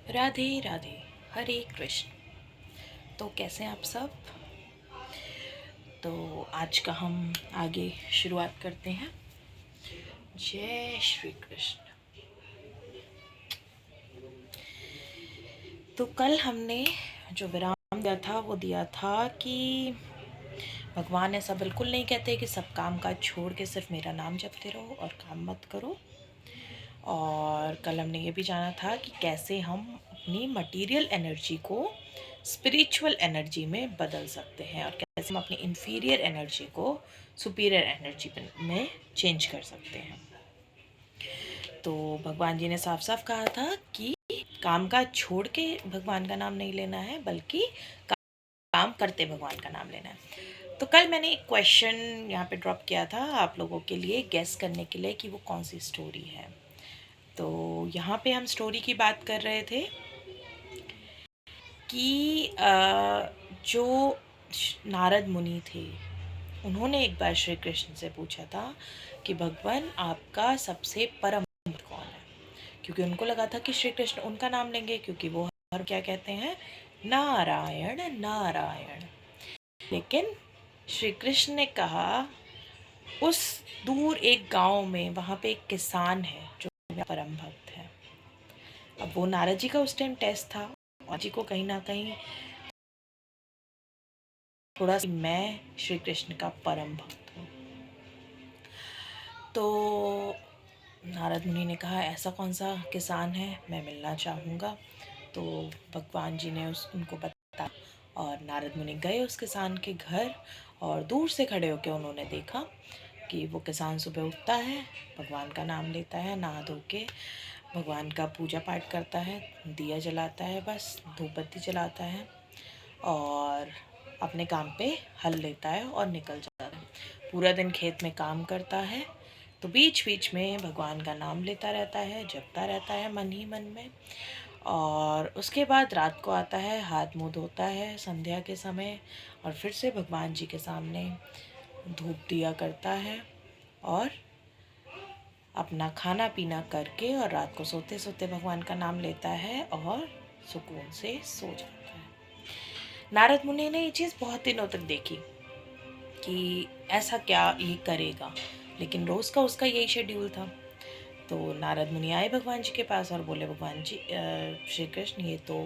राधे राधे, हरे कृष्ण। तो कैसे हैं आप सब? तो आज का हम आगे शुरुआत करते हैं। जय श्री कृष्ण। तो कल हमने जो विराम दिया था वो दिया था कि भगवान ऐसा बिल्कुल नहीं कहते कि सब काम काज छोड़ के सिर्फ मेरा नाम जपते रहो और काम मत करो। और कल हमने ये भी जाना था कि कैसे हम अपनी मटेरियल एनर्जी को स्पिरिचुअल एनर्जी में बदल सकते हैं और कैसे हम अपनी इंफीरियर एनर्जी को सुपीरियर एनर्जी में चेंज कर सकते हैं। तो भगवान जी ने साफ साफ कहा था कि काम का छोड़ के भगवान का नाम नहीं लेना है, बल्कि काम करते भगवान का नाम लेना है। तो कल मैंने एक क्वेश्चन यहाँ पे ड्रॉप किया था आप लोगों के लिए गेस करने के लिए कि वो कौन सी स्टोरी है। तो यहाँ पे हम स्टोरी की बात कर रहे थे कि जो नारद मुनि थे उन्होंने एक बार श्री कृष्ण से पूछा था कि भगवान आपका सबसे परम भक्त कौन है, क्योंकि उनको लगा था कि श्री कृष्ण उनका नाम लेंगे क्योंकि वो हर क्या कहते हैं, नारायण नारायण। लेकिन श्री कृष्ण ने कहा उस दूर एक गांव में वहाँ पे एक किसान है जो मेरा परम भक्त है। अब वो नारद जी का उस टाइम टेस्ट था और जी को कहीं ना कहीं थोड़ा सा मैं श्री कृष्ण का परम भक्त हूँ। तो नारद मुनि ने कहा ऐसा कौन सा किसान है, मैं मिलना चाहूँगा। तो भगवान जी ने उनको बताया और नारद मुनि गए उस किसान के घर और दूर से खड़े होकर उन्होंने देखा कि वो किसान सुबह उठता है, भगवान का नाम लेता है, नहा धो के भगवान का पूजा पाठ करता है, दिया जलाता है, बस धूप बत्ती जलाता है और अपने काम पे हल लेता है और निकल जाता है। पूरा दिन खेत में काम करता है तो बीच बीच में भगवान का नाम लेता रहता है, जपता रहता है मन ही मन में। और उसके बाद रात को आता है, हाथ मुँह धोता है संध्या के समय और फिर से भगवान जी के सामने धूप दिया करता है और अपना खाना पीना करके और रात को सोते सोते भगवान का नाम लेता है और सुकून से सो जाता है। नारद मुनि ने ये चीज़ बहुत दिनों तक देखी कि ऐसा क्या ये करेगा, लेकिन रोज़ का उसका यही शेड्यूल था। तो नारद मुनि आए भगवान जी के पास और बोले भगवान जी श्री कृष्ण ये तो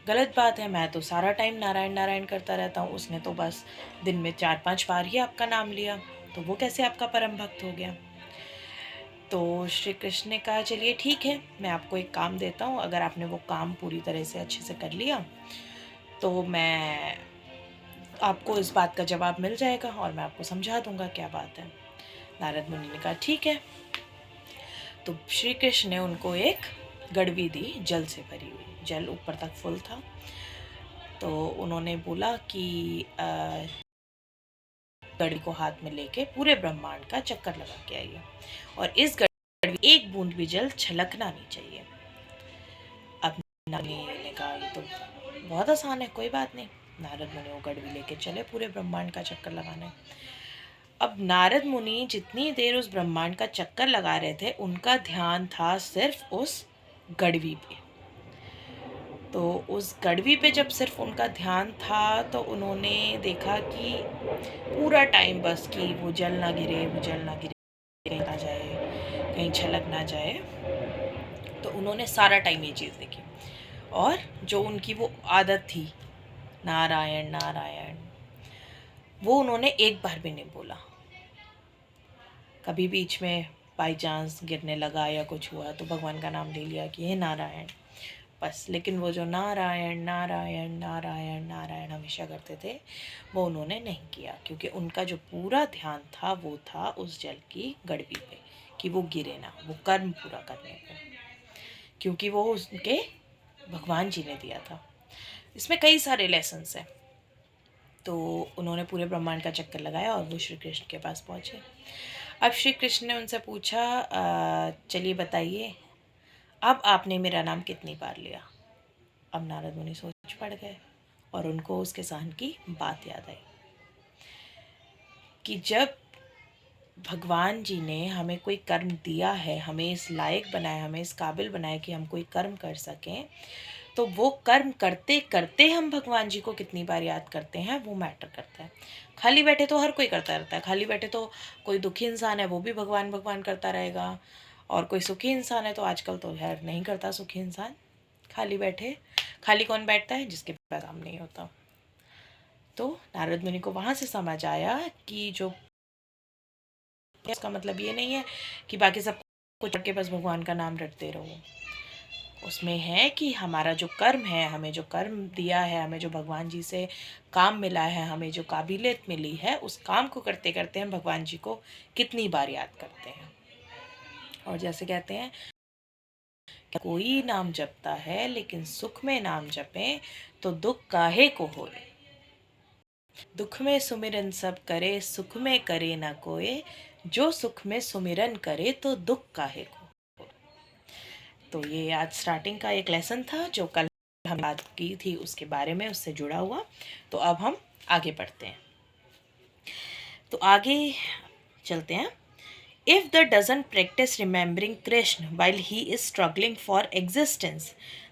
गलत बात है, मैं तो सारा टाइम नारायण नारायण करता रहता हूँ, उसने तो बस दिन में 4-5 बार ही आपका नाम लिया, तो वो कैसे आपका परम भक्त हो गया। तो श्री कृष्ण ने कहा चलिए ठीक है, मैं आपको एक काम देता हूँ, अगर आपने वो काम पूरी तरह से अच्छे से कर लिया तो मैं आपको इस बात का जवाब मिल जाएगा और मैं आपको समझा दूंगा क्या बात है। नारद मुनि ने कहा ठीक है। तो श्री कृष्ण ने उनको एक गड़वी दी जल से भरी हुई, जल ऊपर तक फुल था। तो उन्होंने बोला कि गड़वी को हाथ में लेके पूरे ब्रह्मांड का चक्कर लगा के आइए और इस गड़वी एक बूंद भी जल छलकना नहीं चाहिए। अब नारद मुनि ने कहा ये तो बहुत आसान है, कोई बात नहीं। नारद मुनि वो गड़वी लेके चले पूरे ब्रह्मांड का चक्कर लगाने। अब नारद मुनि जितनी देर उस ब्रह्मांड का चक्कर लगा रहे थे उनका ध्यान था सिर्फ उस गड़वी पे। तो उस गड़वी पे जब सिर्फ उनका ध्यान था तो उन्होंने देखा कि पूरा टाइम बस कि वो जल ना गिरे, वो जल ना गिरे, कहीं ना जाए, कहीं छलक ना जाए। तो उन्होंने सारा टाइम ये चीज़ देखी और जो उनकी वो आदत थी नारायण नारायण, वो उन्होंने एक बार भी नहीं बोला। कभी बीच में बाई चांस गिरने लगा या कुछ हुआ तो भगवान का नाम ले लिया कि हे नारायण, बस। लेकिन वो जो नारायण नारायण नारायण नारायण हमेशा करते थे वो उन्होंने नहीं किया, क्योंकि उनका जो पूरा ध्यान था वो था उस जल की गड़बी पे कि वो गिरे ना, वो कर्म पूरा करने पे, क्योंकि वो उनके भगवान जी ने दिया था। इसमें कई सारे लेसन्स हैं। तो उन्होंने पूरे ब्रह्मांड का चक्कर लगाया और वो श्री कृष्ण के पास पहुँचे। अब श्री कृष्ण ने उनसे पूछा चलिए बताइए अब आपने मेरा नाम कितनी बार लिया। अब नारद मुनि सोच पड़ गए और उनको उस किसान की बात याद आई कि जब भगवान जी ने हमें कोई कर्म दिया है, हमें इस लायक बनाया, हमें इस काबिल बनाया कि हम कोई कर्म कर सकें, तो वो कर्म करते करते हम भगवान जी को कितनी बार याद करते हैं वो मैटर करता है। खाली बैठे तो हर कोई करता रहता है, खाली बैठे तो कोई दुखी इंसान है वो भी भगवान भगवान करता रहेगा, और कोई सुखी इंसान है तो आजकल तो खैर नहीं करता सुखी इंसान, खाली बैठे। खाली कौन बैठता है? जिसके पास काम नहीं होता। तो नारद मुनि को वहाँ से समझ आया कि जो इसका मतलब ये नहीं है कि बाकी सब कुछ के बस भगवान का नाम रटते रहो। उसमें है कि हमारा जो कर्म है, हमें जो कर्म दिया है, हमें जो भगवान जी से काम मिला है, हमें जो काबिलियत मिली है, उस काम को करते करते हम भगवान जी को कितनी बार याद करते हैं। और जैसे कहते हैं कोई नाम जपता है लेकिन सुख में नाम जपे तो दुख काहे को होए। दुख में सुमिरन सब करे, सुख में करे न कोई, जो सुख में सुमिरन करे तो दुख काहे को। तो ये आज स्टार्टिंग का एक लेसन था जो कल हम बात की थी उसके बारे में, उससे जुड़ा हुआ। तो अब हम आगे बढ़ते हैं, तो आगे चलते हैं। If the doesn't practice remembering Krishna while he is struggling for existence,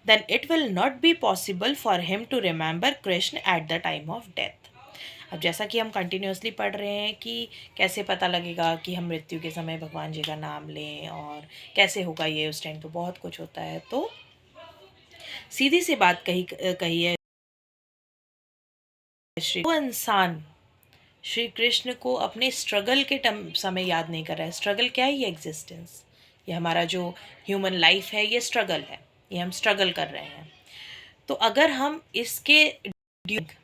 then it will not be possible for him to remember Krishna at the time of death. अब जैसा कि हम कंटिन्यूसली पढ़ रहे हैं कि कैसे पता लगेगा कि हम मृत्यु के समय भगवान जी का नाम लें, और कैसे होगा ये, उस टाइम तो बहुत कुछ होता है। तो सीधी सी बात कही है वो इंसान श्री कृष्ण को अपने स्ट्रगल के समय याद नहीं कर रहा है। स्ट्रगल क्या है? ये एग्जिस्टेंस, ये हमारा जो ह्यूमन लाइफ है ये स्ट्रगल है, ये हम स्ट्रगल कर रहे हैं। तो अगर हम इसके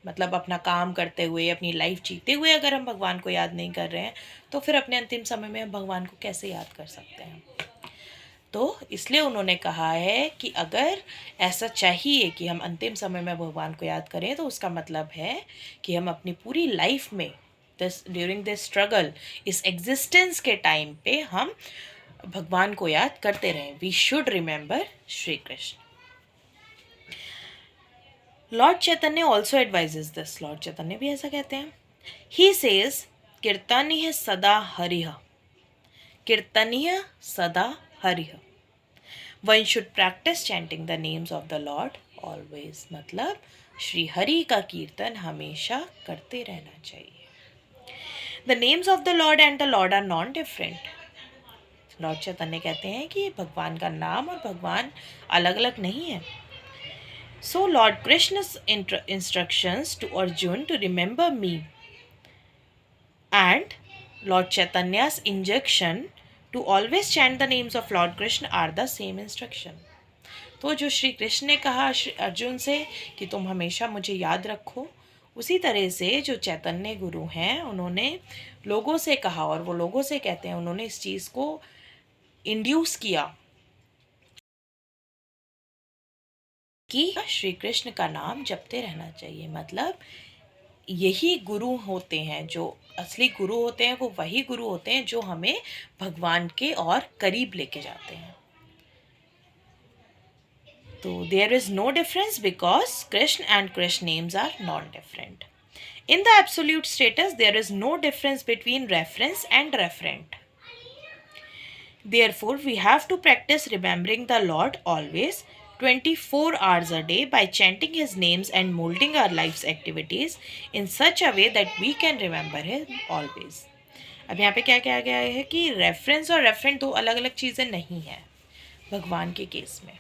मतलब अपना काम करते हुए, अपनी लाइफ जीते हुए अगर हम भगवान को याद नहीं कर रहे हैं, तो फिर अपने अंतिम समय में हम भगवान को कैसे याद कर सकते हैं। तो इसलिए उन्होंने कहा है कि अगर ऐसा चाहिए कि हम अंतिम समय में भगवान को याद करें, तो उसका मतलब है कि हम अपनी पूरी लाइफ में ड्यूरिंग दिस स्ट्रगल, इस एग्जिस्टेंस के टाइम पे हम भगवान को याद करते रहें। We should remember Shri Krishna. Lord Chaitanya also advises this, lord Chaitanya भी ऐसा कहते हैं। ही सेज कीर्तनीय सदा हरिह, कीर्तनीय सदा हरिह, one should practice chanting the names of the lord always. मतलब श्री हरि का कीर्तन हमेशा करते रहना चाहिए। The names of the lord and the lord are non different. Lord Chaitanya कहते हैं कि भगवान का नाम और भगवान अलग अलग नहीं है। सो Lord Krishna's instructions to Arjun to remember me and Lord Chaitanya's injunction to always chant the names of Lord Krishna are the same instruction. तो जो श्री कृष्ण ने कहा अर्जुन से कि तुम हमेशा मुझे याद रखो, उसी तरह से जो चैतन्य गुरु हैं उन्होंने लोगों से कहा, और वो लोगों से कहते हैं, उन्होंने इस चीज़ को इंड्यूस किया कि श्री कृष्ण का नाम जपते रहना चाहिए। मतलब यही गुरु होते हैं, जो असली गुरु होते हैं वो वही गुरु होते हैं जो हमें भगवान के और करीब लेके जाते हैं। तो there is no difference because Krishna and Krishna names are non different. In the absolute status there is no difference between reference and referent. Therefore, we have to practice remembering the Lord always 24 hours a day by chanting His names and molding our life's activities in such a way that we can remember Him always. अब यहाँ पे क्या कहा गया है कि reference और referent दो अलग अलग चीज़ें नहीं हैं। भगवान के केस में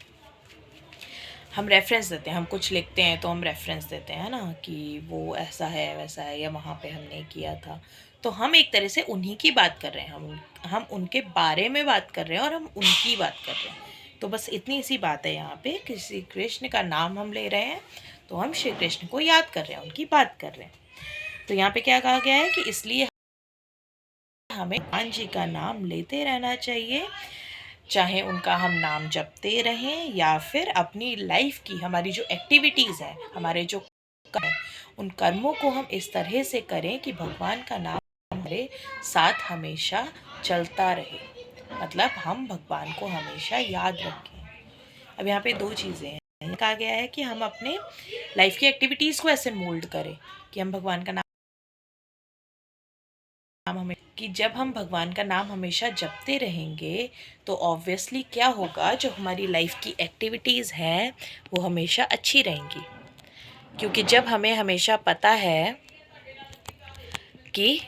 हम रेफरेंस देते हैं, हम कुछ लिखते हैं तो हम रेफरेंस देते हैं ना, कि वो ऐसा है वैसा है, या वहाँ पे हमने किया था। तो हम एक तरह से उन्हीं की बात कर रहे हैं, हम उनके बारे में बात कर रहे हैं और हम उनकी बात कर रहे हैं। तो बस इतनी सी बात है यहाँ पे, कि श्री कृष्ण का नाम हम ले रहे हैं तो हम श्री कृष्ण को याद कर रहे हैं, उनकी बात कर रहे हैं। तो यहाँ पे क्या कहा गया है कि इसलिए हमें भगवान जी का नाम लेते रहना चाहिए, चाहे उनका हम नाम जपते रहें या फिर अपनी लाइफ की हमारी जो एक्टिविटीज़ हैं, हमारे जो कर्म हैं, उन कर्मों को हम इस तरह से करें कि भगवान का नाम हमारे साथ हमेशा चलता रहे। मतलब हम भगवान को हमेशा याद रखें। अब यहाँ पे दो चीज़ें हैं। कहा गया है कि हम अपने लाइफ की एक्टिविटीज़ को ऐसे मोल्ड करें कि हम भगवान का नाम हमें कि जब हम भगवान का नाम हमेशा जपते रहेंगे तो ऑब्वियसली क्या होगा, जो हमारी लाइफ की एक्टिविटीज़ हैं वो हमेशा अच्छी रहेंगी। क्योंकि जब हमें हमेशा पता है कि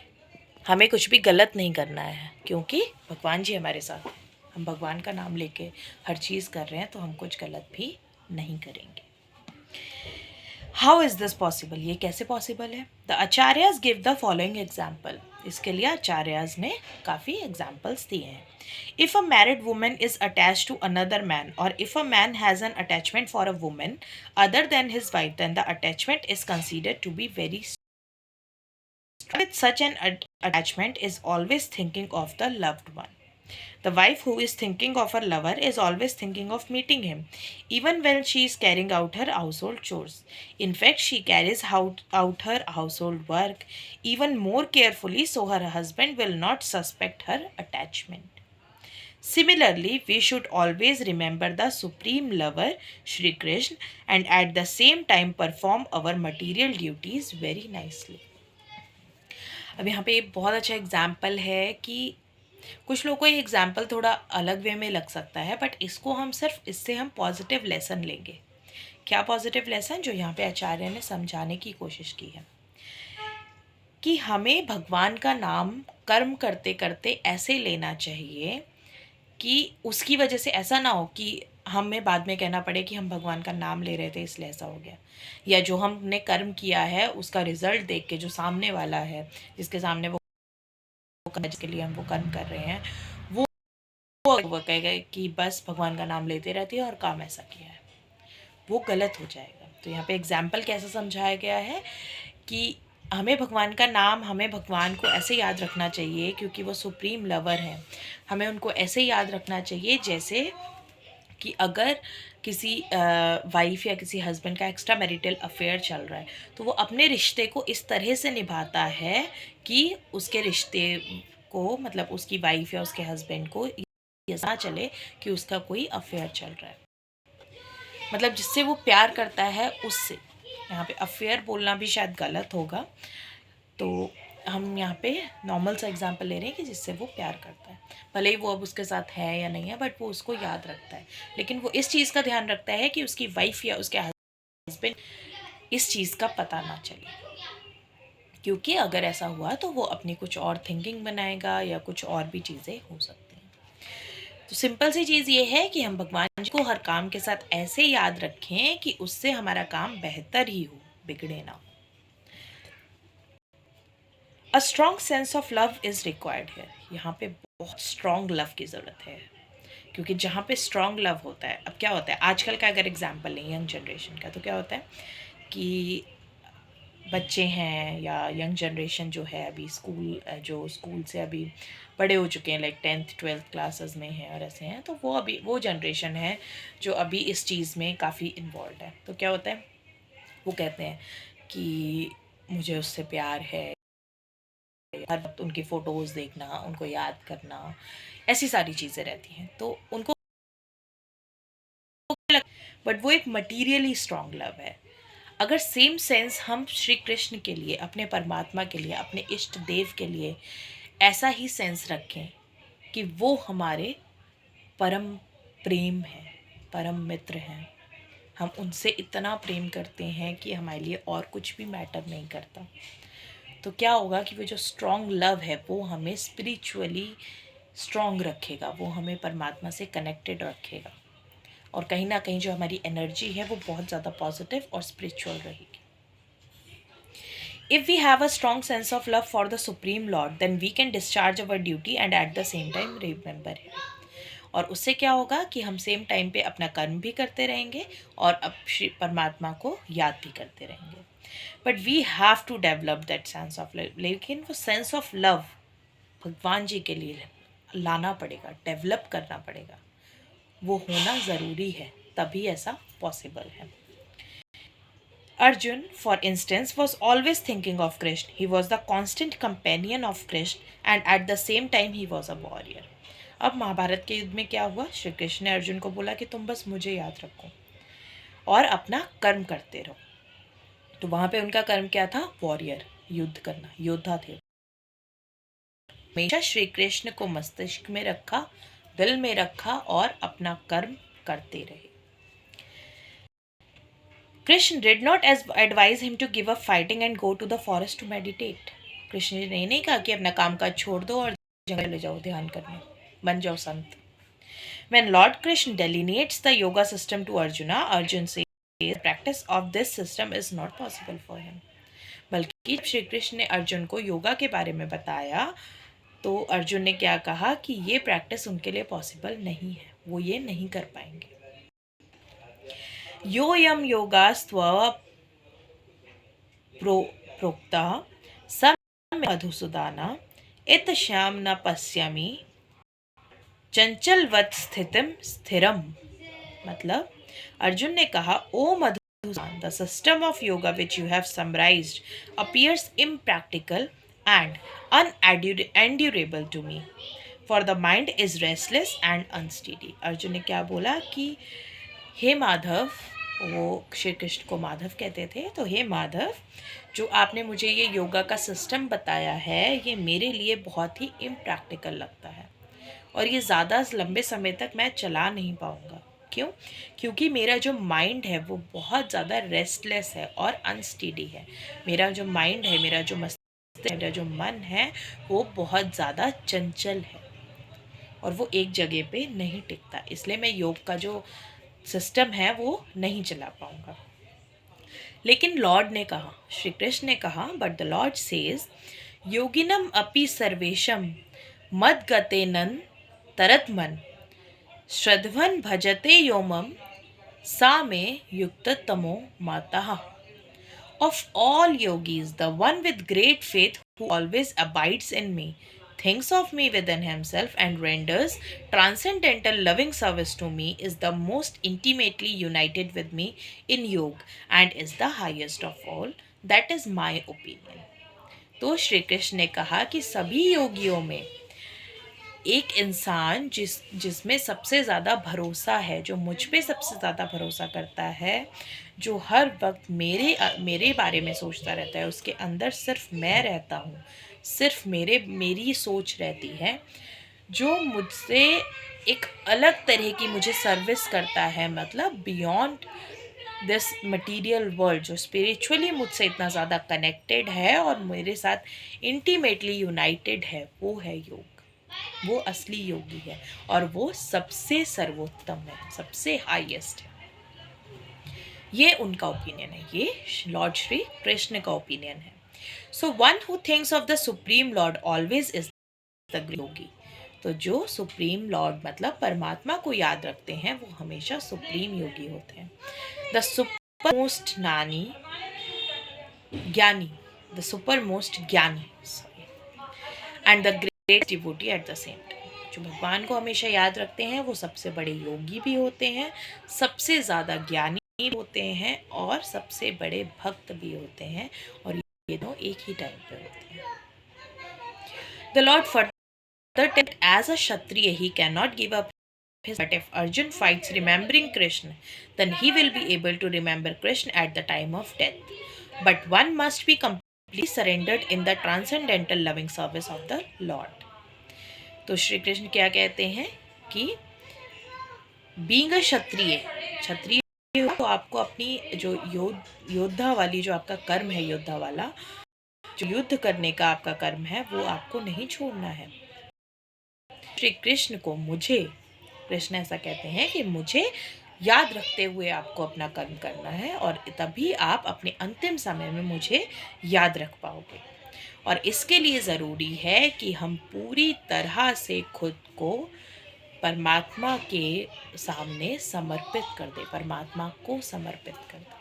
हमें कुछ भी गलत नहीं करना है, क्योंकि भगवान जी हमारे साथ हैं, हम भगवान का नाम लेके हर चीज़ कर रहे हैं, तो हम कुछ गलत भी नहीं करेंगे। हाउ इज़ दिस पॉसिबल, ये कैसे पॉसिबल है? The acharyas give the following example, इसके लिए आचार्यज ने काफ़ी एग्जाम्पल्स दिए हैं। If a married woman is attach to another man, और if a man has an attachment for a woman other than his wife, then the attachment is considered to be very with such an attachment is always thinking of the loved one. The wife who is thinking of her lover is always thinking of meeting him, even when she is carrying out her household chores. In fact, she carries out her household work even more carefully so her husband will not suspect her attachment. Similarly, we should always remember the supreme lover, Shri Krishna, and at the same time perform our material duties very nicely. अब यहाँ पे एक बहुत अच्छा example है कि कुछ लोगों को ये एग्जाम्पल थोड़ा अलग वे में लग सकता है, बट इसको हम सिर्फ इससे हम पॉजिटिव लेसन लेंगे। क्या पॉजिटिव लेसन? जो यहाँ पे आचार्य ने समझाने की कोशिश की है कि हमें भगवान का नाम कर्म करते करते ऐसे लेना चाहिए कि उसकी वजह से ऐसा ना हो कि हमें बाद में कहना पड़े कि हम भगवान का नाम ले रहे थे इसलिए ऐसा हो गया, या जो हमने कर्म किया है उसका रिजल्ट देख के जो सामने वाला है, जिसके सामने वो के लिए हम वो कर्म कर रहे हैं, वो कहेगा कि बस भगवान का नाम लेते रहती है और काम ऐसा किया है, वो गलत हो जाएगा। तो यहाँ पे एग्जाम्पल कैसा समझाया गया है कि हमें भगवान का नाम, हमें भगवान को ऐसे याद रखना चाहिए क्योंकि वो सुप्रीम लवर हैं, हमें उनको ऐसे याद रखना चाहिए जैसे कि अगर किसी वाइफ या किसी हस्बैंड का एक्स्ट्रा मैरिटल अफेयर चल रहा है तो वो अपने रिश्ते को इस तरह से निभाता है कि उसके रिश्ते को, मतलब उसकी वाइफ या उसके हस्बैंड को ऐसा चले कि उसका कोई अफेयर चल रहा है, मतलब जिससे वो प्यार करता है उससे। यहाँ पे अफेयर बोलना भी शायद गलत होगा, तो हम यहाँ पे नॉर्मल सा एग्जांपल ले रहे हैं कि जिससे वो प्यार करता है, भले ही वो अब उसके साथ है या नहीं है, बट वो उसको याद रखता है, लेकिन वो इस चीज़ का ध्यान रखता है कि उसकी वाइफ या उसके हस्बैंड इस चीज़ का पता ना चले, क्योंकि अगर ऐसा हुआ तो वो अपनी कुछ और थिंकिंग बनाएगा या कुछ और भी चीज़ें हो सकती हैं। तो सिंपल सी चीज़ ये है कि हम भगवान जी को हर काम के साथ ऐसे याद रखें कि उससे हमारा काम बेहतर ही हो, बिगड़े ना हो। A strong sense of love is required है, यहाँ पे बहुत स्ट्रॉन्ग लव की ज़रूरत है, क्योंकि जहाँ पे स्ट्रॉन्ग लव होता है, अब क्या होता है आजकल का अगर एग्जांपल लें यंग जनरेशन का, तो क्या होता है कि बच्चे हैं या यंग जनरेशन जो है अभी जो स्कूल से अभी बड़े हो चुके हैं, लाइक 10th 12th क्लासेस में हैं और ऐसे हैं, तो वो अभी वो जनरेशन है जो अभी इस चीज़ में काफ़ी इन्वॉल्व है। तो क्या होता है, वो कहते हैं कि मुझे उससे प्यार है, हर वक्त उनकी फ़ोटोज़ देखना, उनको याद करना, ऐसी सारी चीज़ें रहती हैं, तो उनको, बट वो एक मटीरियली स्ट्रॉन्ग लव है। अगर सेम सेंस हम श्री कृष्ण के लिए, अपने परमात्मा के लिए, अपने इष्ट देव के लिए ऐसा ही सेंस रखें कि वो हमारे परम प्रेम हैं, परम मित्र हैं, हम उनसे इतना प्रेम करते हैं कि हमारे लिए और कुछ भी मैटर नहीं करता, तो क्या होगा कि वो जो स्ट्रॉन्ग लव है वो हमें स्पिरिचुअली स्ट्रॉन्ग रखेगा, वो हमें परमात्मा से कनेक्टेड रखेगा, और कहीं ना कहीं जो हमारी एनर्जी है वो बहुत ज़्यादा पॉजिटिव और स्पिरिचुअल रहेगी। If we have a strong sense of love for the Supreme Lord, then we can discharge our duty and at the same time remember Him. और उससे क्या होगा कि हम सेम टाइम पे अपना कर्म भी करते रहेंगे और अब श्री परमात्मा को याद भी करते रहेंगे। But we have to develop that sense of love, लेकिन वो सेंस ऑफ लव भगवान जी के लिए लाना पड़ेगा, डेवलप करना पड़ेगा, वो होना ज़रूरी है, तभी ऐसा पॉसिबल है। Arjun, for instance, was always thinking of Krishna. He was the constant companion of Krishna and at the same time he was a warrior. अब महाभारत के युद्ध में क्या हुआ, श्री कृष्ण ने अर्जुन को बोला कि तुम बस मुझे याद रखो और अपना कर्म करते रहो, तो वहाँ पे उनका कर्म क्या था, वॉरियर, युद्ध करना, योद्धा थे। हमेशा श्री कृष्ण को मस्तिष्क में रखा, दिल में रखा और अपना कर्म करते रहे। Krishna did not advise him to give up fighting and go to the forest to meditate. Krishna ने नहीं कहा कि अपना काम काज छोड़ दो और जंगल ले जाओ ध्यान करने, बन जाओ संत। When Lord Krishna delineates the yoga system to Arjuna, Arjun says the practice of this system is not possible for him. बल्कि श्री कृष्ण ने अर्जुन को योगा के बारे में बताया तो अर्जुन ने क्या कहा कि ये प्रैक्टिस उनके लिए पॉसिबल नहीं है, वो ये नहीं कर पाएंगे। योयम योगास्त्व प्रोक्ता सम मधुसूदना इत श्याम न पश्यामि चंचलवत स्थितिम स्थिरम। मतलब अर्जुन ने कहा, ओ Madhusudan, the system of yoga which you have summarized appears impractical and unendurable to me, for the mind is restless and unsteady. Arjun ने क्या बोला कि हे माधव, वो श्री कृष्ण को माधव कहते थे, तो हे माधव, जो आपने मुझे ये योगा का सिस्टम बताया है ये मेरे लिए बहुत ही इम्प्रैक्टिकल लगता है और ये ज़्यादा लंबे समय तक मैं चला नहीं पाऊँगा। क्यों? क्योंकि मेरा जो माइंड है वो बहुत ज़्यादा रेस्टलेस है और अनस्टेडी है। मेरा जो माइंड है, मेरा जो मस्तिष्क, मेरा जो मन है वो बहुत ज़्यादा चंचल है और वो एक जगह पे नहीं टिकता, इसलिए मैं योग का जो सिस्टम है वो नहीं चला पाऊँगा। लेकिन लॉर्ड ने कहा, श्री कृष्ण ने कहा, बट द लॉर्ड सेज योगिनम अपि सर्वेशम मद गतेनन तरत मन श्रद्धवन भजते योमम सा में युक्त तमो माता। Of all yogis, the one with great faith who always abides in me, thinks of me within himself and renders transcendental loving service to me is the most intimately united with me in yoga and is the highest of all. That is my opinion. तो श्री कृष्ण ने कहा कि सभी योगियों में एक इंसान जिसमें सबसे ज़्यादा भरोसा है, जो मुझ पे सबसे ज़्यादा भरोसा करता है, जो हर वक्त मेरे बारे में सोचता रहता है, उसके अंदर सिर्फ मैं रहता हूँ, सिर्फ मेरी सोच रहती है, जो मुझसे एक अलग तरह की मुझे सर्विस करता है, मतलब बियॉन्ड दिस मटीरियल वर्ल्ड, जो स्पिरिचुअली मुझसे इतना ज़्यादा कनेक्टेड है और मेरे साथ इंटीमेटली यूनाइटेड है, वो है योग। वो असली योगी है और वो सबसे सर्वोत्तम है, सबसे हाईएस्ट है। ये उनका ओपिनियन है, ये लॉर्ड श्री कृष्ण का ओपिनियन है। So one who thinks of the supreme lord always is the yogi. तो जो सुप्रीम लॉर्ड मतलब परमात्मा को याद रखते हैं वो हमेशा सुप्रीम योगी होते हैं। द सुपर मोस्ट ज्ञानी and the great devotee at the same time. जो भगवान को हमेशा याद रखते हैं वो सबसे बड़े योगी भी होते हैं, सबसे ज़्यादा ज्ञानी होते हैं और सबसे बड़े भक्त भी होते हैं, और ये दोनों एक ही टाइम पे होते हैं। The lord further telled as a Kshatriya he can not give up his, but if Arjun fights remembering Krishna, then he will be able to remember Krishna at the time of death. But one must be completely surrendered in the transcendental loving service of the Lord. तो श्री कृष्ण क्या कहते हैं कि being a क्षत्रिय तो आपको अपनी जो योद्धा वाली जो आपका कर्म है, योद्धा वाला जो युद्ध करने का आपका कर्म है, वो आपको नहीं छोड़ना है। श्री कृष्ण को कृष्ण ऐसा कहते हैं कि मुझे याद रखते हुए आपको अपना कर्म करना है और तभी आप अपने अंतिम समय में मुझे याद रख पाओगे। और इसके लिए ज़रूरी है कि हम पूरी तरह से खुद को परमात्मा के सामने समर्पित कर दें, परमात्मा को समर्पित कर दें।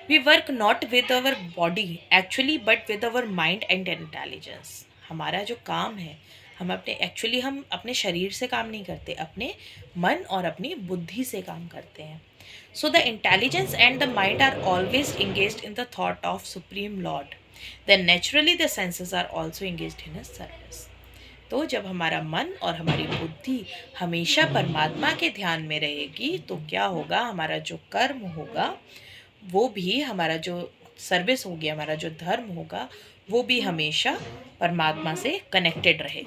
We work not with our body actually but with our mind and intelligence. हमारा जो काम है हम अपने शरीर से काम नहीं करते, अपने मन और अपनी बुद्धि से काम करते हैं। So the intelligence and the mind are always engaged in the thought of supreme lord, then naturally the senses are also engaged in his service. तो जब हमारा मन और हमारी बुद्धि हमेशा परमात्मा के ध्यान में रहेगी तो क्या होगा, हमारा जो कर्म होगा वो भी, हमारा जो सर्विस होगी, हमारा जो धर्म होगा वो भी हमेशा परमात्मा से कनेक्टेड रहे।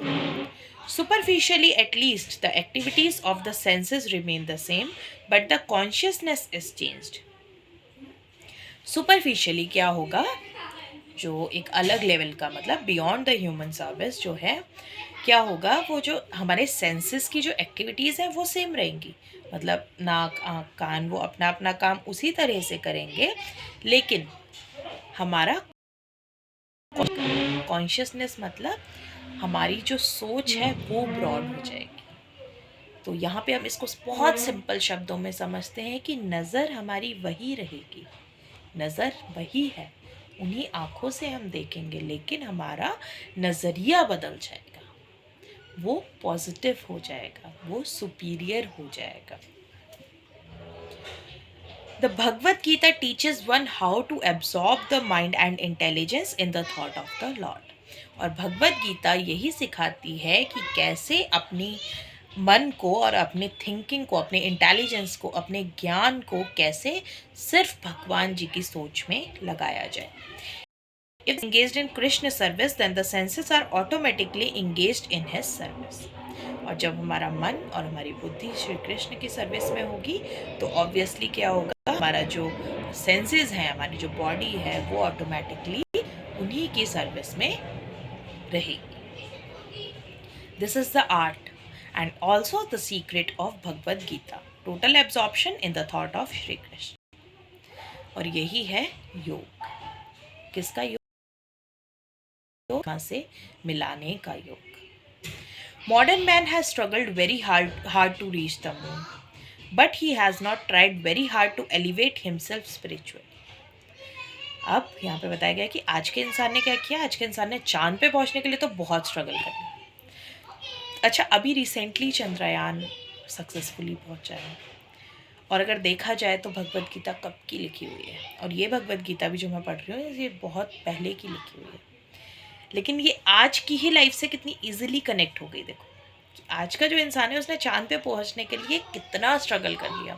Superficially, at least, the activities of the senses remain the same, but the consciousness is changed. Superficially क्या होगा, जो एक अलग लेवल का, मतलब बियॉन्ड द ह्यूमन सर्विस जो है, क्या होगा, वो जो हमारे सेंसेस की जो एक्टिविटीज़ हैं वो सेम रहेंगी, मतलब नाक आँख कान वो अपना अपना काम उसी तरह से करेंगे, लेकिन हमारा कॉन्शियसनेस, मतलब हमारी जो सोच है वो ब्रॉड हो जाएगी। तो यहाँ पे हम इसको बहुत सिंपल शब्दों में समझते हैं कि नज़र हमारी वही रहेगी, नज़र वही है, उन्हीं आँखों से हम देखेंगे, लेकिन हमारा नज़रिया बदल जाएगा, वो पॉजिटिव हो जाएगा, वो सुपीरियर हो जाएगा। The Bhagavad Gita teaches one how to absorb the mind and intelligence in the thought of the Lord. और भगवत गीता यही सिखाती है कि कैसे अपनी मन को और अपने थिंकिंग को, अपने इंटेलिजेंस को, अपने ज्ञान को कैसे सिर्फ भगवान जी की सोच में लगाया जाए। If engaged in Krishna service, then the senses are automatically engaged in his service. और जब हमारा मन और हमारी बुद्धि श्री कृष्ण की सर्विस में होगी तो ऑब्वियसली क्या होगा, हमारा जो सेंसेस हैं, हमारी जो बॉडी है, वो ऑटोमेटिकली उन्हीं की सर्विस में रहेगी। This is the art and also the secret of Bhagavad Gita, total absorption in the thought of Shri Krishna. और यही है योग। किसका योग? से मिलाने का योग। Modern man has struggled very hard to reach the moon, but he has not tried very hard to elevate himself spiritually. अब यहाँ पे बताया गया कि आज के इंसान ने क्या किया, आज के इंसान ने चांद पे पहुँचने के लिए तो बहुत स्ट्रगल कर लिया। अच्छा, अभी रिसेंटली चंद्रयान सक्सेसफुली पहुँचा है, और अगर देखा जाए तो भगवद गीता कब की लिखी हुई है, और ये भगवद गीता भी जो मैं पढ़ रही हूँ ये बहुत पहले की लिखी हुई है, लेकिन ये आज की ही लाइफ से कितनी इजीली कनेक्ट हो गई। देखो आज का जो इंसान है उसने चांद पे पहुंचने के लिए कितना स्ट्रगल कर लिया,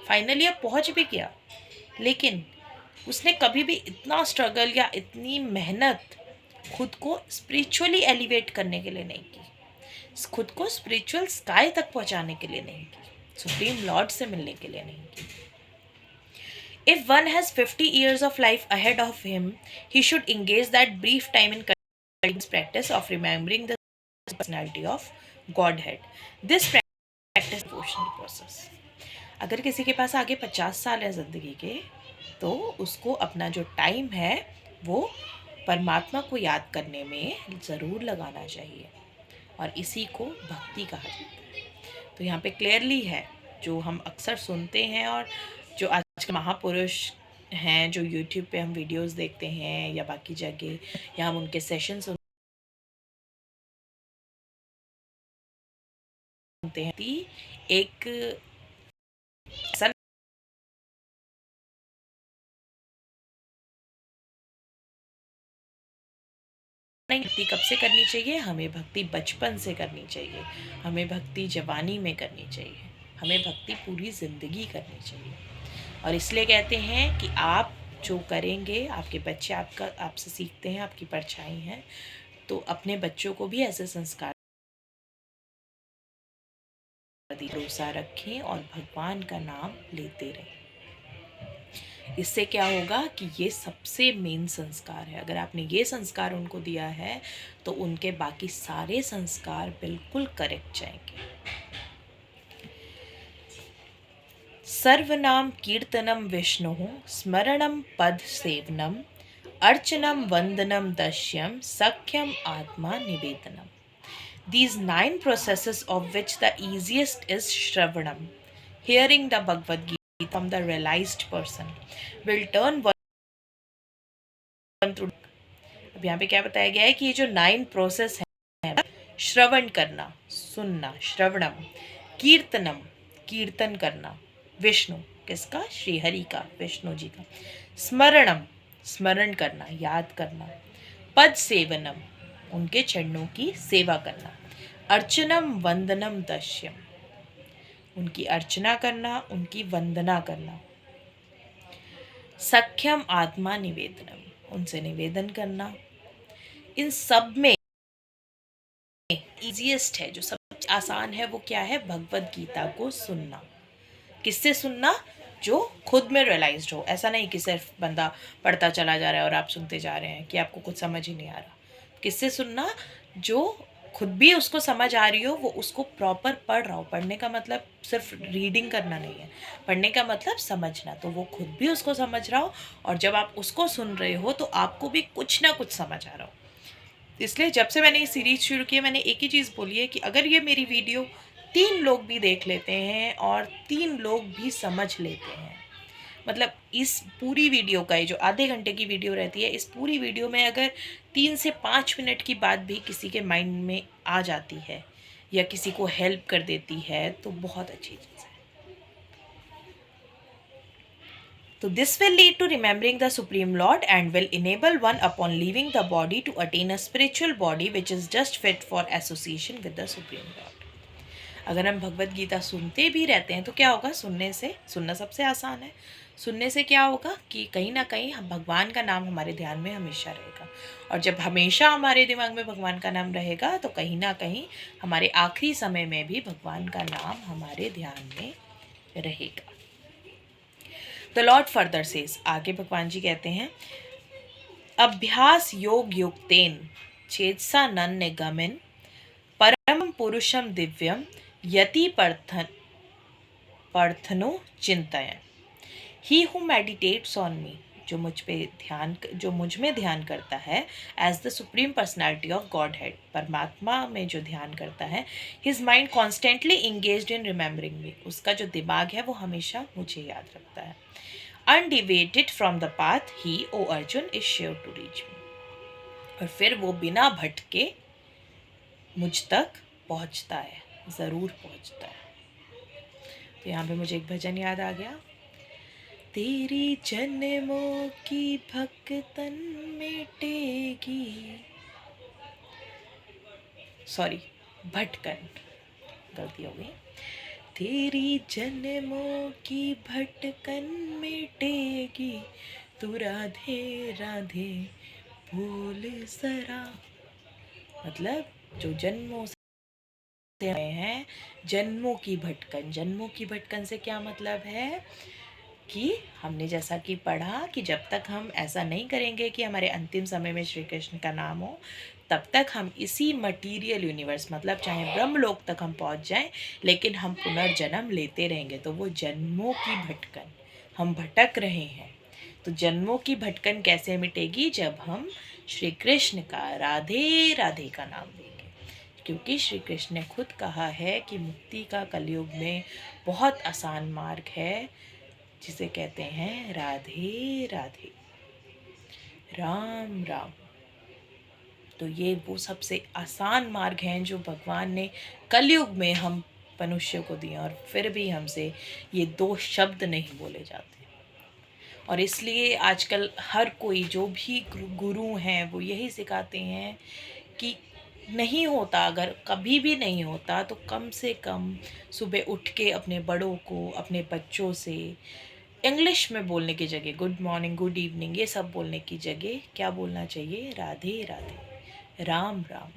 फाइनली अब पहुंच भी गया, लेकिन उसने कभी भी इतना स्ट्रगल या इतनी मेहनत खुद को स्पिरिचुअली एलिवेट करने के लिए नहीं की, खुद को स्पिरिचुअल स्काई तक पहुंचाने के लिए नहीं की, सुप्रीम लॉर्ड से मिलने के लिए नहीं की। If one has 50 years of life ahead of him, he should engage that brief time in practice of remembering the personality of Godhead. This practice is a devotional process. अगर किसी के पास आगे 50 साल है ज़िंदगी के, तो उसको अपना जो टाइम है वो परमात्मा को याद करने में ज़रूर लगाना चाहिए, और इसी को भक्ति कहा जाता है। तो यहाँ पे क्लियरली है, जो हम अक्सर सुनते हैं और जो आज के महापुरुष हैं, जो यूट्यूब पे हम वीडियोस देखते हैं या बाकी जगह, या हम उनके सेशन सुनते हैं, एक ऐसा नहीं, भक्ति कब से करनी चाहिए, हमें भक्ति बचपन से करनी चाहिए, हमें भक्ति जवानी में करनी चाहिए, हमें भक्ति पूरी ज़िंदगी करनी चाहिए। और इसलिए कहते हैं कि आप जो करेंगे, आपके बच्चे आपसे सीखते हैं, आपकी परछाई हैं, तो अपने बच्चों को भी ऐसे संस्कार भरोसा रखें और भगवान का नाम लेते रहें। इससे क्या होगा कि ये सबसे मेन संस्कार है। अगर आपने ये संस्कार उनको दिया है तो उनके बाकी सारे संस्कार बिल्कुल करेक्ट जाएंगे। सर्वनाम कीर्तनम विष्णु स्मरणम पद सेवनम अर्चनम वंदनम दश्यम सख्यम आत्मा निवेदनम। These 9 processes, of which the easiest is Shravanam, hearing the Bhagavad Gita from the realized person, will turn one through। अब यहाँ पे क्या बताया गया है कि ये जो 9 प्रोसेस है, श्रवण करना, सुनना, श्रवणम, कीर्तनम, कीर्तन करना, विष्णु किसका, श्री हरि का, विष्णु जी का, स्मरणम, स्मरण करना, याद करना, पद सेवनम, उनके चरणों की सेवा करना, अर्चनम वंदनम दश्यम, उनकी अर्चना करना, उनकी वंदना करना, सख्यम आत्मा निवेदनम, उनसे निवेदन करना, इन सब में ईजीएस्ट है, जो सबसे आसान है, वो क्या है? भगवत गीता को सुनना। किससे सुनना? जो खुद में रियलाइज्ड हो। ऐसा नहीं कि सिर्फ बंदा पढ़ता चला जा रहा है और आप सुनते जा रहे हैं कि आपको कुछ समझ ही नहीं आ रहा। किससे सुनना? जो खुद भी उसको समझ आ रही हो, वो उसको प्रॉपर पढ़ रहा हो। पढ़ने का मतलब सिर्फ रीडिंग करना नहीं है, पढ़ने का मतलब समझना। तो वो खुद भी उसको समझ रहा हो, और जब आप उसको सुन रहे हो तो आपको भी कुछ ना कुछ समझ आ रहा हो। इसलिए जब से मैंने ये सीरीज़ शुरू की है, मैंने एक ही चीज़ बोली है कि अगर ये मेरी वीडियो 3 लोग भी देख लेते हैं और 3 लोग भी समझ लेते हैं, मतलब इस पूरी वीडियो का, ये जो आधे घंटे की वीडियो रहती है, इस पूरी वीडियो में अगर 3 से 5 मिनट की बात भी किसी के माइंड में आ जाती है या किसी को हेल्प कर देती है, तो बहुत अच्छी चीज़ है। So this will lead to remembering the Supreme Lord and will enable one upon leaving the body to attain a spiritual body which is just fit for association with the Supreme Lord. अगर हम भगवत गीता सुनते भी रहते हैं तो क्या होगा? सुनना सबसे आसान है। सुनने से क्या होगा कि कहीं ना कहीं हम भगवान का नाम हमारे ध्यान में हमेशा रहेगा, और जब हमेशा हमारे दिमाग में भगवान का नाम रहेगा तो कहीं ना कहीं हमारे आखिरी समय में भी भगवान का नाम हमारे ध्यान में रहेगा। द लॉर्ड फर्दर सेज, आगे भगवान जी कहते हैं, अभ्यास योग युक्तेन चेतसा नन निगमिन परम पुरुषम दिव्यम यति पर्थनो चिंतयन। He who meditates on me, जो मुझ में ध्यान करता है, as the supreme personality of godhead, परमात्मा में जो ध्यान करता है, his mind constantly engaged in remembering me, उसका जो दिमाग है वो हमेशा मुझे याद रखता है। Undeviated from the path he, O Arjun, is sure to reach me, और फिर वो बिना भटके मुझ तक पहुंचता है, ज़रूर पहुंचता है। तो यहाँ पे मुझे एक भजन याद आ गया, तेरी जन्मों की भक्तन मिटेगी, सॉरी भटकन, गलती हो गई, तेरी जन्मों की भटकन मिटेगी, तू राधे राधे बोल जरा। मतलब जो जन्मों से आए हैं, जन्मों की भटकन से क्या मतलब है कि हमने जैसा कि पढ़ा कि जब तक हम ऐसा नहीं करेंगे कि हमारे अंतिम समय में श्री कृष्ण का नाम हो, तब तक हम इसी मटीरियल यूनिवर्स, मतलब चाहे ब्रह्मलोक तक हम पहुंच जाएं, लेकिन हम पुनर्जन्म लेते रहेंगे। तो वो जन्मों की भटकन, हम भटक रहे हैं, तो जन्मों की भटकन कैसे मिटेगी? जब हम श्री कृष्ण का राधे राधे का नाम लेंगे, क्योंकि श्री कृष्ण ने खुद कहा है कि मुक्ति का कलयुग में बहुत आसान मार्ग है, जिसे कहते हैं राधे राधे, राम राम। तो ये वो सबसे आसान मार्ग हैं जो भगवान ने कलयुग में हम मनुष्य को दिए, और फिर भी हमसे ये 2 शब्द नहीं बोले जाते। और इसलिए आजकल हर कोई, जो भी गुरु हैं, वो यही सिखाते हैं कि नहीं होता, अगर कभी भी नहीं होता तो कम से कम सुबह उठ के अपने बड़ों को, अपने बच्चों से इंग्लिश में बोलने की जगह गुड मॉर्निंग, गुड इवनिंग, ये सब बोलने की जगह क्या बोलना चाहिए? राधे राधे, राम राम।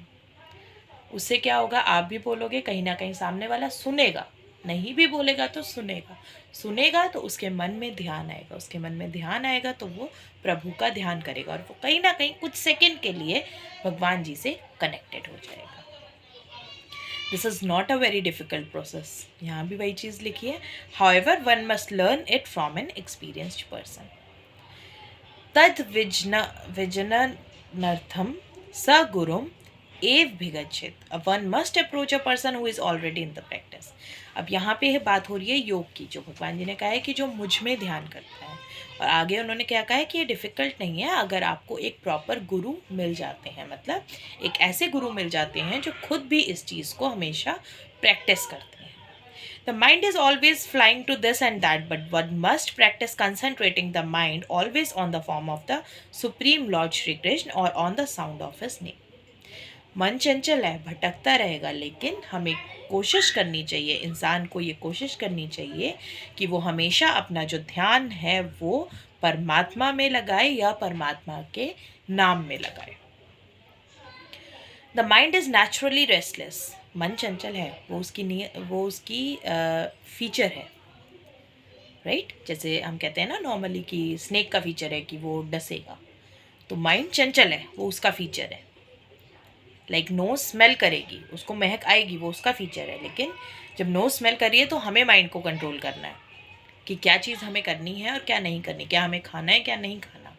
उससे क्या होगा? आप भी बोलोगे, कहीं ना कहीं सामने वाला सुनेगा, नहीं भी बोलेगा तो सुनेगा तो उसके मन में ध्यान आएगा, उसके मन में ध्यान आएगा तो वो प्रभु का ध्यान करेगा, और वो कहीं ना कहीं कुछ सेकंड के लिए भगवान जी से कनेक्टेड हो जाएगा। This is not a very difficult process, यहाँ भी वही चीज़ लिखी है। However one must learn it from an experienced person. तद विजननर्थम स गुरुम एव भिगच्छेत, one must approach a person who is already in the practice. अब यहाँ पे बात हो रही है योग की, जो भगवान जी ने कहा है कि जो मुझ में ध्यान करता है, और आगे उन्होंने क्या कहा है कि ये डिफ़िकल्ट नहीं है अगर आपको एक प्रॉपर गुरु मिल जाते हैं, मतलब एक ऐसे गुरु मिल जाते हैं जो खुद भी इस चीज़ को हमेशा प्रैक्टिस करते हैं। The mind is always flying to this and that, but one must practice concentrating the mind always on the form of the Supreme Lord Shri Krishna or on the sound of his name. मन चंचल है, भटकता रहेगा, लेकिन हमें कोशिश करनी चाहिए, इंसान को ये कोशिश करनी चाहिए कि वो हमेशा अपना जो ध्यान है वो परमात्मा में लगाए या परमात्मा के नाम में लगाए। The mind is naturally restless, मन चंचल है, वो उसकी फीचर है, राइट। जैसे हम कहते हैं ना नॉर्मली कि स्नेक का फीचर है कि वो डसेगा, तो माइंड चंचल है, वो उसका फीचर है। लाइक नोज स्मेल करेगी, उसको महक आएगी, वो उसका फीचर है। लेकिन जब नोज स्मेल करिए तो हमें माइंड को कंट्रोल करना है कि क्या चीज़ हमें करनी है और क्या नहीं करनी, क्या हमें खाना है क्या नहीं खाना,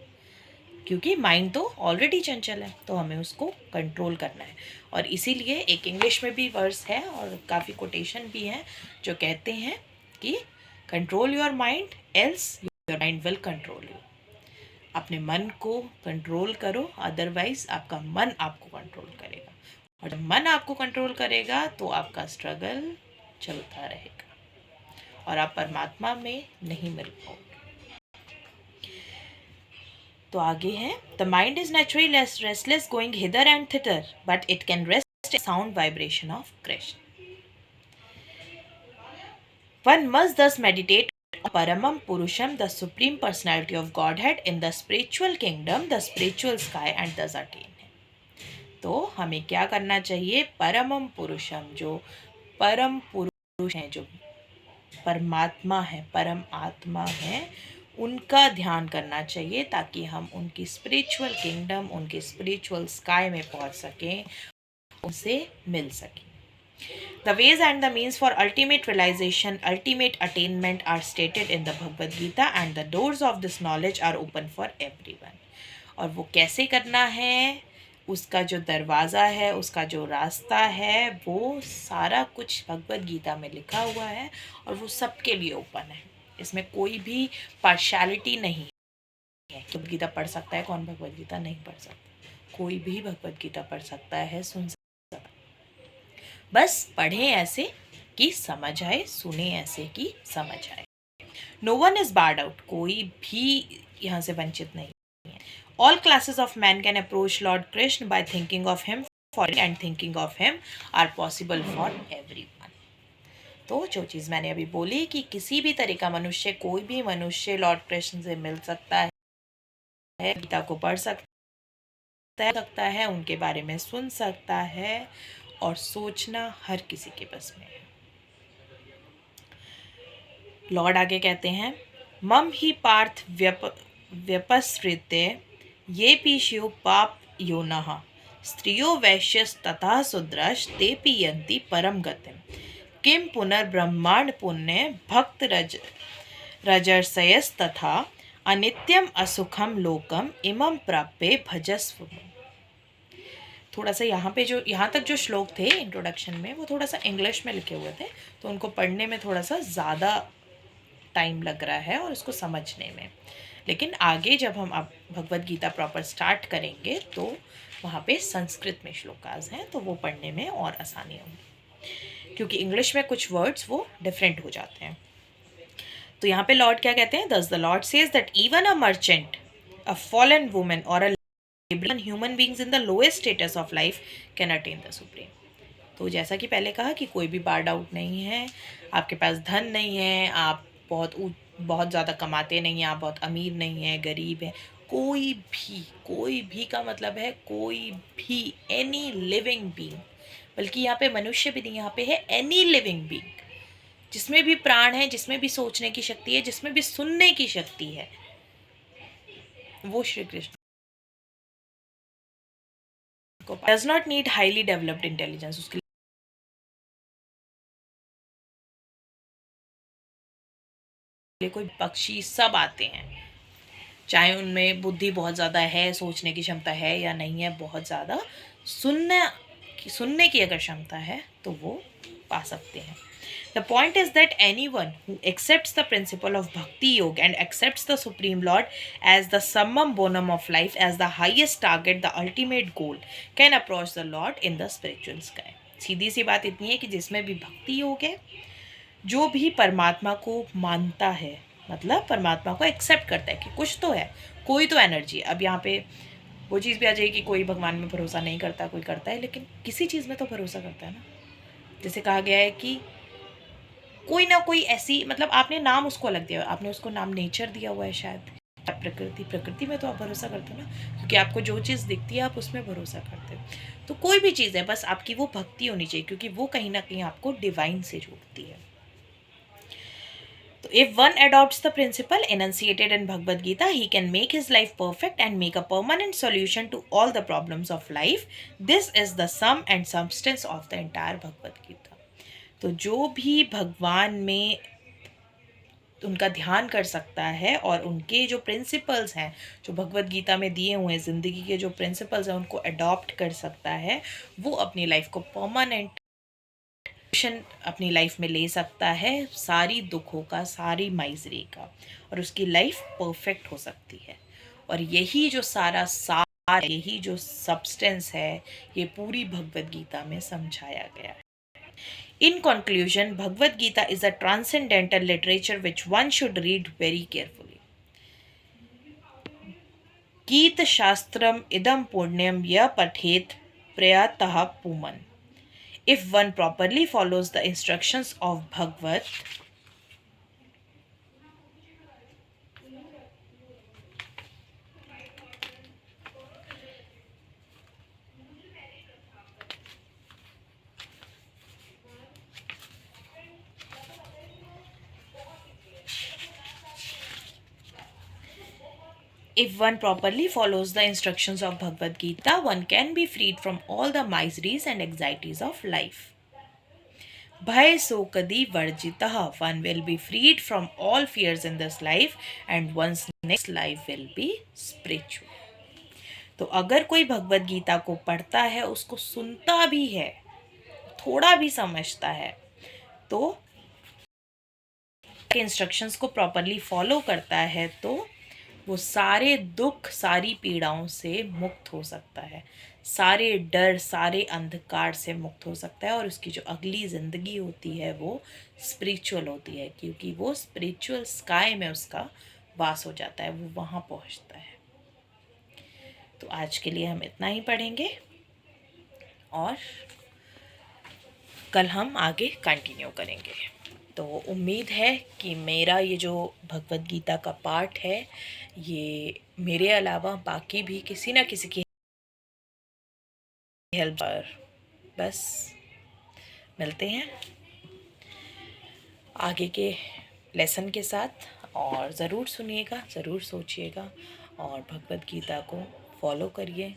क्योंकि माइंड तो ऑलरेडी चंचल है, तो हमें उसको कंट्रोल करना है। और इसीलिए एक इंग्लिश में भी वर्स है और काफ़ी कोटेशन भी हैं जो कहते हैं कि control your mind else your mind will control you. अपने मन को कंट्रोल करो, अदरवाइज आपका मन आपको कंट्रोल करेगा, और जब मन आपको कंट्रोल करेगा तो आपका स्ट्रगल चलता रहेगा और आप परमात्मा में नहीं मिल पाओगे। तो आगे है, the mind is naturally restless going hither and theta, but it can rest sound vibration of Krishna. One must thus meditate on Paramam Purusham, the Supreme Personality of Godhead in the spiritual kingdom, the spiritual sky, and thus attain Him. तो हमें क्या करना चाहिए? परमम पुरुषम, जो परम पुरुष हैं, जो परमात्मा है, परम आत्मा है, उनका ध्यान करना चाहिए ताकि हम उनकी स्पिरिचुअल किंगडम, उनकी स्पिरिचुअल स्काई में पहुंच सकें, उनसे मिल सकें। The ways and the means for ultimate realization, ultimate attainment are stated in the Bhagavad Gita, and the doors of this knowledge are open for everyone. और वो कैसे करना है, उसका जो दरवाज़ा है, उसका जो रास्ता है, वो सारा कुछ भगवद गीता में लिखा हुआ है और वो सबके लिए ओपन है। इसमें कोई भी पार्शलिटी नहीं है। भगवद गीता पढ़ सकता है, कौन भगवद गीता नहीं पढ़ सकता? कोई भी भगवद गीता पढ़ सकता है, सुन सकता है। बस पढ़ें ऐसे कि समझ आए, सुने ऐसे कि समझ आए। No one is barred out, कोई भी यहाँ से वंचित नहीं है। All classes of man can approach lord Krishna by thinking of him for and thinking of him are possible for everyone. तो जो चीज़ मैंने अभी बोली कि किसी भी तरह का मनुष्य, कोई भी मनुष्य लॉर्ड कृष्ण से मिल सकता है, गीता को पढ़ सकता है, उनके बारे में सुन सकता है, और सोचना हर किसी के बस में है। लॉर्ड आगे कहते हैं, मम ही पार्थ व्यपसृते ये पी शिव पाप योनः स्त्रियो वैश्यस तथा शूद्रश ते पियन्ति परम गतिम किम पुनर्ब्रह्मांड पुण्य भक्त रजर्षयस तथा अनित्यम असुखम लोकम इमं प्राप्य भजस्व। थोड़ा सा यहाँ तक जो श्लोक थे इंट्रोडक्शन में, वो थोड़ा सा इंग्लिश में लिखे हुए थे, तो उनको पढ़ने में थोड़ा सा ज़्यादा टाइम लग रहा है और उसको समझने में। लेकिन आगे जब हम अब भगवद गीता प्रॉपर स्टार्ट करेंगे तो वहाँ पे संस्कृत में श्लोकास हैं, तो वो पढ़ने में और आसानी होगी, क्योंकि इंग्लिश में कुछ वर्ड्स वो डिफरेंट हो जाते हैं। तो यहाँ पे लॉर्ड क्या कहते हैं? दस the Lord says that even a merchant, a fallen woman और अ human beings in the lowest status of life can attain the supreme। तो जैसा कि पहले कहा कि कोई भी बार्ड आउट नहीं है, आपके पास धन नहीं है, आप बहुत ज़्यादा कमाते नहीं हैं, आप बहुत अमीर नहीं हैं, गरीब हैं, कोई भी का मतलब है कोई भी, एनी लिविंग बीइंग, बल्कि यहाँ पे मनुष्य भी नहीं, यहाँ पे है एनी लिविंग बीइंग, जिसमें भी प्राण है, जिसमें भी सोचने की शक्ति है, जिसमें भी सुनने की शक्ति है, वो Shri Krishna does not need highly developed intelligence। उसके लिए कोई पक्षी सब आते हैं, चाहे उनमें बुद्धि बहुत ज़्यादा है, सोचने की क्षमता है या नहीं है, बहुत ज़्यादा सुनने की अगर क्षमता है तो वो पा सकते हैं। The point is that anyone who accepts the principle of Bhakti Yoga and accepts the Supreme Lord as the summum bonum of life, as the highest target, the ultimate goal, can approach the Lord in the spiritual sky। सीधी सी बात इतनी है कि जिसमें भी भक्ति योग है, जो भी परमात्मा को मानता है, मतलब परमात्मा को एक्सेप्ट करता है कि कुछ तो है, कोई तो एनर्जी है। अब यहाँ पे वो चीज़ भी आ जाएगी कि कोई भगवान में भरोसा नहीं करता, कोई करता है, लेकिन किसी चीज़ में तो भरोसा करता है ना। जैसे कहा गया है कि कोई ना कोई ऐसी, मतलब आपने नाम उसको अलग दिया, आपने उसको नाम नेचर दिया हुआ है शायद, प्रकृति में तो आप भरोसा करते हो ना, क्योंकि आपको जो चीज़ दिखती है आप उसमें भरोसा करते हो। तो कोई भी चीज़ है, बस आपकी वो भक्ति होनी चाहिए, क्योंकि वो कहीं ना कहीं आपको डिवाइन से जोड़ती है। तो if one adopts the principle enunciated in Bhagavad Gita, he can make his life perfect and make a permanent solution to all the problems of life. This is the sum and substance of the entire Bhagavad Gita. तो जो भी भगवान में उनका ध्यान कर सकता है और उनके जो प्रिंसिपल्स हैं, जो भगवत गीता में दिए हुए हैं, ज़िंदगी के जो प्रिंसिपल्स हैं उनको अडॉप्ट कर सकता है, वो अपनी लाइफ को परमानेंट अपनी लाइफ में ले सकता है, सारी दुखों का, सारी माइजरी का, और उसकी लाइफ परफेक्ट हो सकती है। और यही जो सारा सार, यही जो सब्सटेंस है, ये पूरी भगवत गीता में समझाया गया है। In conclusion, Bhagavad Gita is a transcendental literature which one should read very carefully. Gita Shastram idam punyam ya pathet prayatah puman. If one properly follows the instructions of Bhagavad, Bhagavad Gita, one can be freed from all the miseries and anxieties of life. Bhai Sokadi Varjitah, one will be freed from all fears in this life and one's next life will be spiritual. तो अगर कोई भगवत गीता को पढ़ता है, उसको सुनता भी है, थोड़ा भी समझता है, तो इंस्ट्रक्शंस को प्रॉपरली फॉलो करता है, तो वो सारे दुख, सारी पीड़ाओं से मुक्त हो सकता है, सारे डर, सारे अंधकार से मुक्त हो सकता है, और उसकी जो अगली ज़िंदगी होती है वो स्पिरिचुअल होती है, क्योंकि वो स्पिरिचुअल स्काई में उसका वास हो जाता है, वो वहाँ पहुँचता है। तो आज के लिए हम इतना ही पढ़ेंगे और कल हम आगे कंटिन्यू करेंगे। तो उम्मीद है कि मेरा ये जो भगवत गीता का पाठ है, ये मेरे अलावा बाकी भी किसी ना किसी की हेल्प पर। बस मिलते हैं आगे के लेसन के साथ, और ज़रूर सुनिएगा, ज़रूर सोचिएगा और भगवत गीता को फॉलो करिए।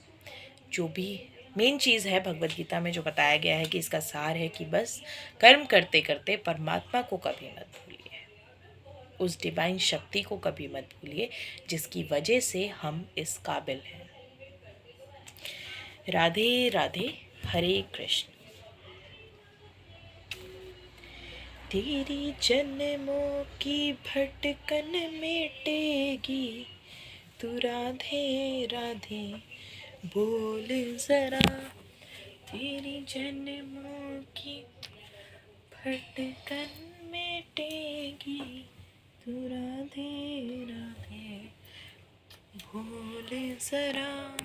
जो भी मेन चीज़ है भगवत गीता में जो बताया गया है कि इसका सार है कि बस कर्म करते करते परमात्मा को कभी मत भूलिए, उस डिवाइन शक्ति को कभी मत भूलिए जिसकी वजह से हम इस काबिल हैं। राधे राधे, हरे कृष्ण। तेरी जन्मों की भटकन मिटेगी, तू राधे राधे बोल जरा। तेरी जन्मों की भटकन मिटेगी, तू राधे राधे बोल जरा।